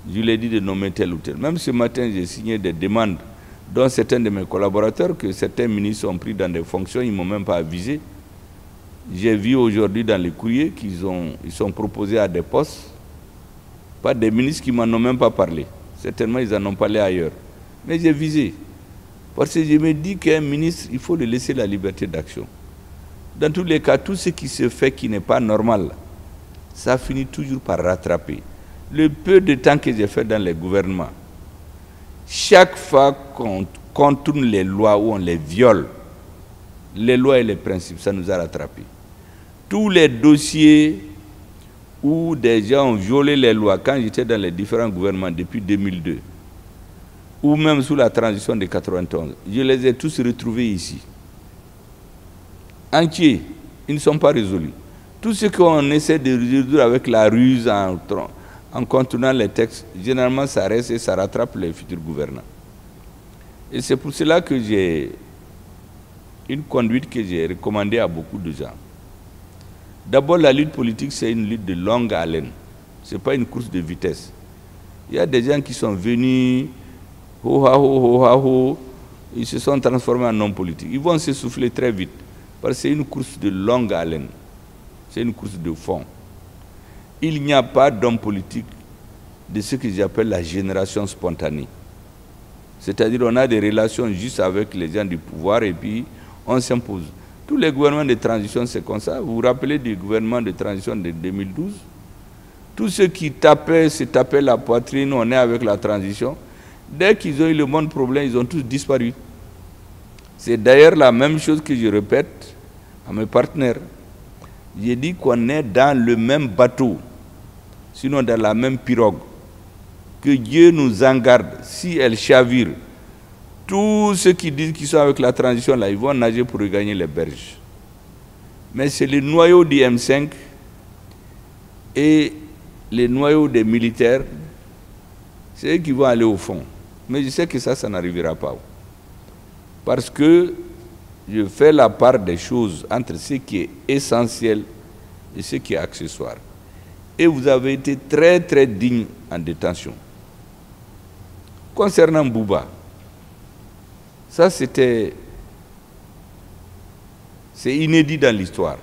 Je lui ai dit de nommer tel ou tel. Même ce matin, j'ai signé des demandes dont certains de mes collaborateurs, que certains ministres sont pris dans des fonctions, ils ne m'ont même pas avisé. J'ai vu aujourd'hui dans les courriers ils sont proposés à des postes, pas des ministres qui m'en ont même pas parlé. Certainement, ils en ont parlé ailleurs. Mais j'ai visé. Parce que je me dis qu'un ministre, il faut lui laisser la liberté d'action. Dans tous les cas, tout ce qui se fait qui n'est pas normal, ça finit toujours par rattraper. Le peu de temps que j'ai fait dans les gouvernements, chaque fois qu'on contourne les lois ou on les viole, les lois et les principes, ça nous a rattrapés. Tous les dossiers où des gens ont violé les lois, quand j'étais dans les différents gouvernements depuis 2002, ou même sous la transition de 91, je les ai tous retrouvés ici. Entiers, ils ne sont pas résolus. Tout ce qu'on essaie de résoudre avec la ruse en contournant les textes, généralement ça reste et ça rattrape les futurs gouvernants. Et c'est pour cela que j'ai une conduite que j'ai recommandée à beaucoup de gens. D'abord, la lutte politique, c'est une lutte de longue haleine. Ce n'est pas une course de vitesse. Il y a des gens qui sont venus, ils se sont transformés en hommes politiques. Ils vont s'essouffler très vite, parce que c'est une course de longue haleine. C'est une course de fond. Il n'y a pas d'homme politique de ce que j'appelle la génération spontanée. C'est-à-dire qu'on a des relations juste avec les gens du pouvoir et puis on s'impose. Tous les gouvernements de transition, c'est comme ça. Vous vous rappelez du gouvernement de transition de 2012? Tous ceux qui se tapaient la poitrine, on est avec la transition. Dès qu'ils ont eu le moindre problème, ils ont tous disparu. C'est d'ailleurs la même chose que je répète à mes partenaires. J'ai dit qu'on est dans le même bateau, sinon dans la même pirogue. Que Dieu nous en garde. Si elle chavire, tous ceux qui disent qu'ils sont avec la transition, là, ils vont nager pour regagner les berges. Mais c'est le noyau du M5 et les noyaux des militaires, c'est eux qui vont aller au fond. Mais je sais que ça n'arrivera pas. Parce que je fais la part des choses entre ce qui est essentiel et ce qui est accessoire. Et vous avez été très très digne en détention. Concernant Bouba, ça c'est inédit dans l'histoire.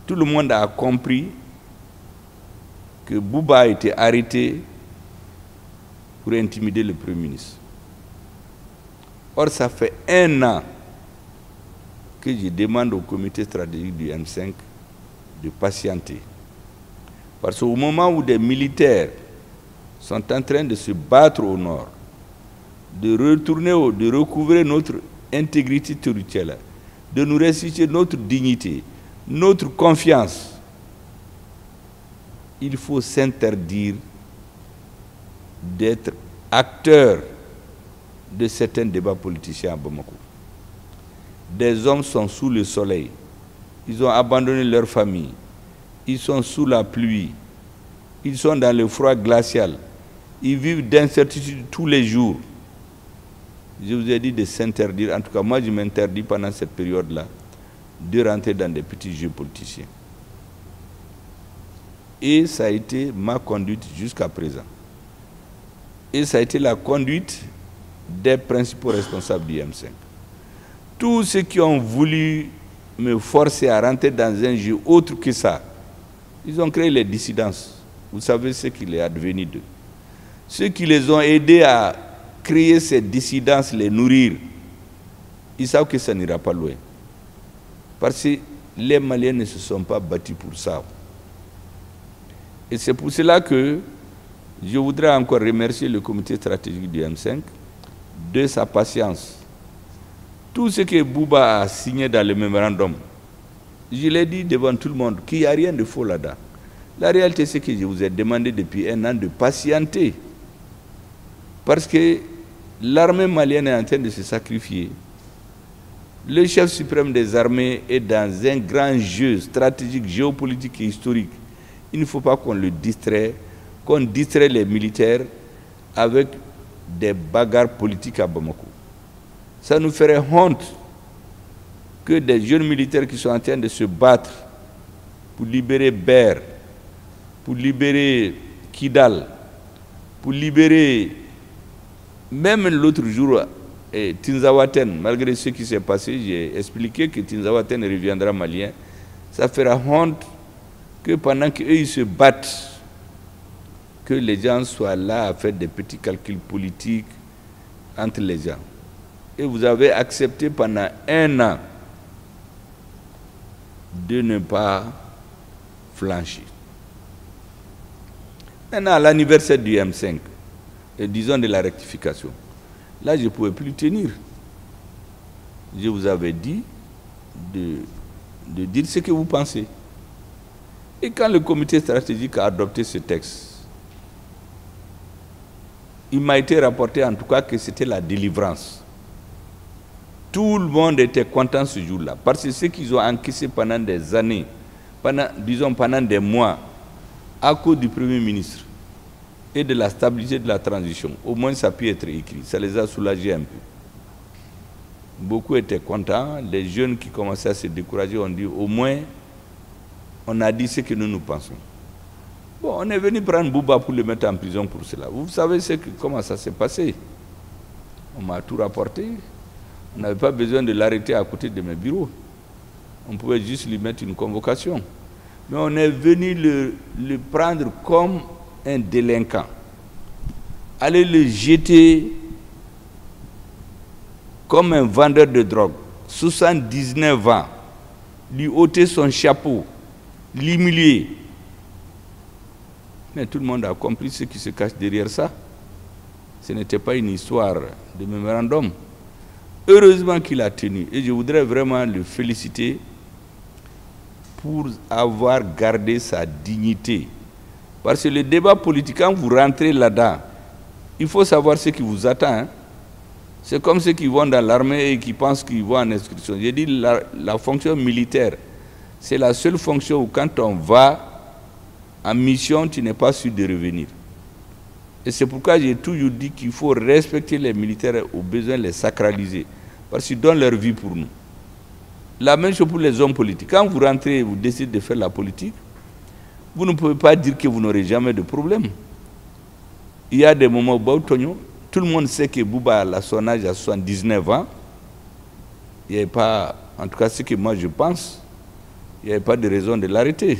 Tout le monde a compris que Bouba a été arrêté pour intimider le Premier ministre. Or, ça fait 1 an que je demande au comité stratégique du M5 de patienter. Parce qu'au moment où des militaires sont en train de se battre au nord, de recouvrer notre intégrité territoriale, de nous restituer notre dignité, notre confiance, il faut s'interdire d'être acteur de certains débats politiciens à Bamako. Des hommes sont sous le soleil, ils ont abandonné leur famille, ils sont sous la pluie, ils sont dans le froid glacial, ils vivent d'incertitude tous les jours. Je vous ai dit de s'interdire, en tout cas moi je m'interdis pendant cette période-là, de rentrer dans des petits jeux politiciens. Et ça a été ma conduite jusqu'à présent. Et ça a été la conduite des principaux responsables du M5. Tous ceux qui ont voulu me forcer à rentrer dans un jeu autre que ça, ils ont créé les dissidences. Vous savez ce qu'il est advenu d'eux. Ceux qui les ont aidés à créer ces dissidences, les nourrir, ils savent que ça n'ira pas loin. Parce que les Maliens ne se sont pas battus pour ça. Et c'est pour cela que je voudrais encore remercier le comité stratégique du M5 de sa patience. Tout ce que Bouba a signé dans le mémorandum, je l'ai dit devant tout le monde qu'il n'y a rien de faux là-dedans. La réalité, c'est que je vous ai demandé depuis 1 an de patienter. Parce que l'armée malienne est en train de se sacrifier. Le chef suprême des armées est dans un grand jeu stratégique, géopolitique et historique. Il ne faut pas qu'on le distrait, qu'on distrait les militaires avec des bagarres politiques à Bamako. Ça nous ferait honte que des jeunes militaires qui sont en train de se battre pour libérer Ber, pour libérer Kidal, pour libérer, même l'autre jour, Tinzawaten, malgré ce qui s'est passé, j'ai expliqué que Tinzawaten reviendra malien. Ça fera honte que pendant qu'eux ils se battent, que les gens soient là à faire des petits calculs politiques entre les gens. Et vous avez accepté pendant 1 an de ne pas flanchir. Maintenant, à l'anniversaire du M5, et disons de la rectification, là, je ne pouvais plus tenir. Je vous avais dit de dire ce que vous pensez. Et quand le comité stratégique a adopté ce texte, il m'a été rapporté en tout cas que c'était la délivrance. Tout le monde était content ce jour-là, parce que ce qu'ils ont encaissé pendant des années, pendant des mois, à cause du Premier ministre et de la stabilité de la transition, au moins ça peut être écrit, ça les a soulagés un peu. Beaucoup étaient contents, les jeunes qui commençaient à se décourager ont dit au moins on a dit ce que nous pensons. Bon, on est venu prendre Bouba pour le mettre en prison pour cela. Vous savez comment ça s'est passé. On m'a tout rapporté. On n'avait pas besoin de l'arrêter à côté de mes bureaux. On pouvait juste lui mettre une convocation. Mais on est venu le prendre comme un délinquant. Aller le jeter comme un vendeur de drogue. 79 ans. Lui ôter son chapeau. L'humilier. Mais tout le monde a compris ce qui se cache derrière ça. Ce n'était pas une histoire de mémorandum. Heureusement qu'il a tenu. Et je voudrais vraiment le féliciter pour avoir gardé sa dignité. Parce que le débat politique, quand vous rentrez là-dedans, il faut savoir ce qui vous attend. Hein. C'est comme ceux qui vont dans l'armée et qui pensent qu'ils vont en instruction. J'ai dit la fonction militaire, c'est la seule fonction où quand on va en mission, tu n'es pas sûr de revenir. Et c'est pourquoi j'ai toujours dit qu'il faut respecter les militaires au besoin, les sacraliser. Parce qu'ils donnent leur vie pour nous. La même chose pour les hommes politiques. Quand vous rentrez et vous décidez de faire la politique, vous ne pouvez pas dire que vous n'aurez jamais de problème. Il y a des moments où tout le monde sait que Bouba, à son âge, à 79 ans, il n'y avait pas, en tout cas ce que moi je pense, il n'y avait pas de raison de l'arrêter.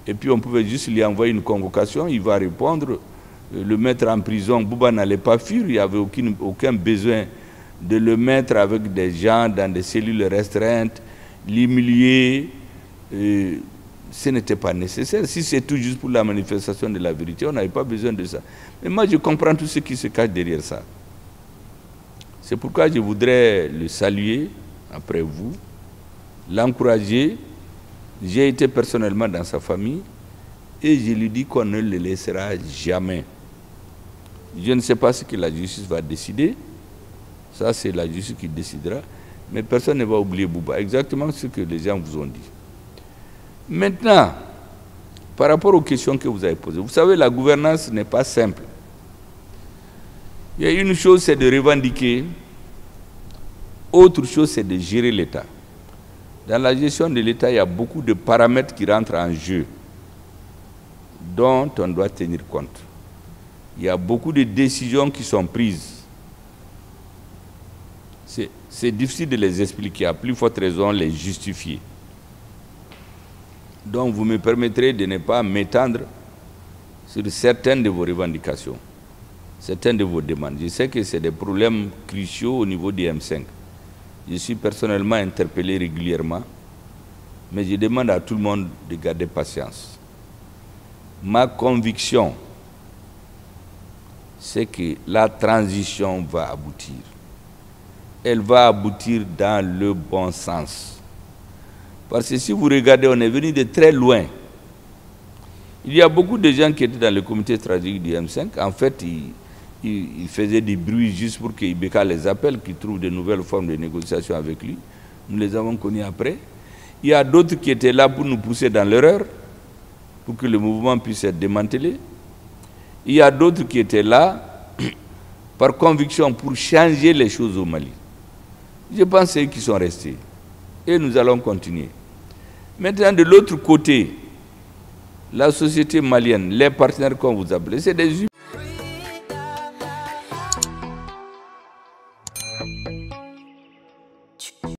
Et puis on pouvait juste lui envoyer une convocation, il va répondre, le mettre en prison. Bouba n'allait pas fuir, il n'y avait aucun besoin de le mettre avec des gens dans des cellules restreintes, l'humilier. Ce n'était pas nécessaire. Si c'est tout juste pour la manifestation de la vérité, on n'avait pas besoin de ça. Mais moi, je comprends tout ce qui se cache derrière ça. C'est pourquoi je voudrais le saluer après vous, l'encourager. J'ai été personnellement dans sa famille et je lui dis qu'on ne le laissera jamais. Je ne sais pas ce que la justice va décider. Ça, c'est la justice qui décidera. Mais personne ne va oublier Bouba. Exactement ce que les gens vous ont dit. Maintenant, par rapport aux questions que vous avez posées, vous savez, la gouvernance n'est pas simple. Il y a une chose, c'est de revendiquer. Autre chose, c'est de gérer l'État. Dans la gestion de l'État, il y a beaucoup de paramètres qui rentrent en jeu, dont on doit tenir compte. Il y a beaucoup de décisions qui sont prises. C'est difficile de les expliquer, à plus forte raison, les justifier. Donc, vous me permettrez de ne pas m'étendre sur certaines de vos revendications, certaines de vos demandes. Je sais que c'est des problèmes cruciaux au niveau du M5. Je suis personnellement interpellé régulièrement, mais je demande à tout le monde de garder patience. Ma conviction, c'est que la transition va aboutir. Elle va aboutir dans le bon sens. Parce que si vous regardez, on est venu de très loin. Il y a beaucoup de gens qui étaient dans le comité stratégique du M5. En fait, il faisait des bruits juste pour que Ibeka les appelle, qu'ils trouvent de nouvelles formes de négociation avec lui. Nous les avons connus après. Il y a d'autres qui étaient là pour nous pousser dans l'erreur, pour que le mouvement puisse être démantelé. Il y a d'autres qui étaient là par conviction pour changer les choses au Mali. Je pense qu'ils qui sont restés. Et nous allons continuer. Maintenant, de l'autre côté, la société malienne, les partenaires qu'on vous appelle, c'est des humains.